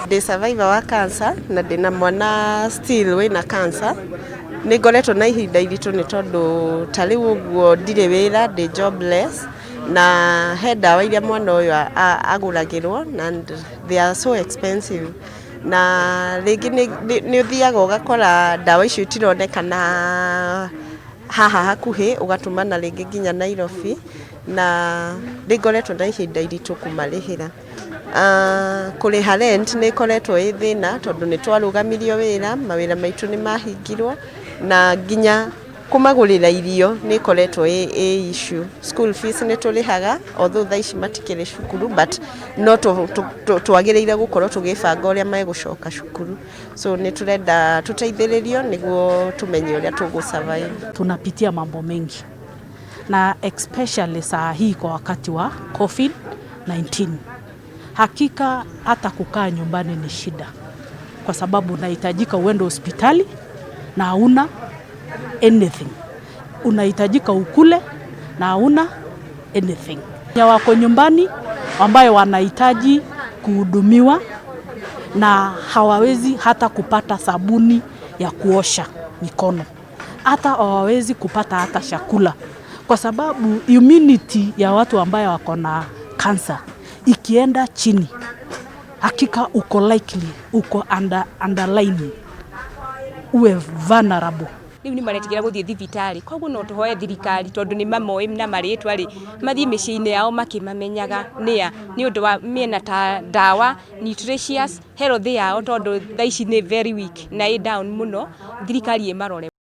Ndi survivor wa cancer na ndina mwana still wina cancer. Ni ngoretwo na ihinda iritu ni tondu tari uguo ndire wira ndi jobless na he ndawa iria mwana uyu aguragirwo and they are so expensive na ringi ni uthiaga ugakora ndawa icio itironekana haha hakuhi ugatumana ringi nginya Nairobi na ngoretwo na ihinda iritu kumarihira. Kuriha rent ni koretwo i thina tondu ni twarugamirio wira mawira maitu ni mahingirwo na nginya kumagurira irio ni koretwo i issue. School fees ni turihaga although thaici matikire cukuru but no twagireire gukorwo tugibanga uria megucoka cukuru, so ni turenda tuteithiririo niguo tumenye uria tugusurvive. Tunapitia mambo mengi na especially saa hii kwa wakati wa COVID-19. Hakika hata kukaa nyumbani ni shida kwa sababu unahitajika uende hospitali na hauna anything. Unahitajika ukule na hauna anything. Wako nyumbani ambayo wanahitaji kuhudumiwa na hawawezi hata kupata sabuni ya kuosha mikono. Hata hawawezi kupata hata chakula kwa sababu immunity ya watu ambayo wako na cancer ikienda chini, hakika uko likely, uko underline, uwe vulnerable. Riu ni maretigira guthie thibitari koguo no tuhoe thirikari tondu ni mamoi na maritwa ri mathie miciini yao makimamenyaga ni undu wa miena ta ndawa nutritious health yao tondu thaici ni very weak na i down muno, thirikari imarore.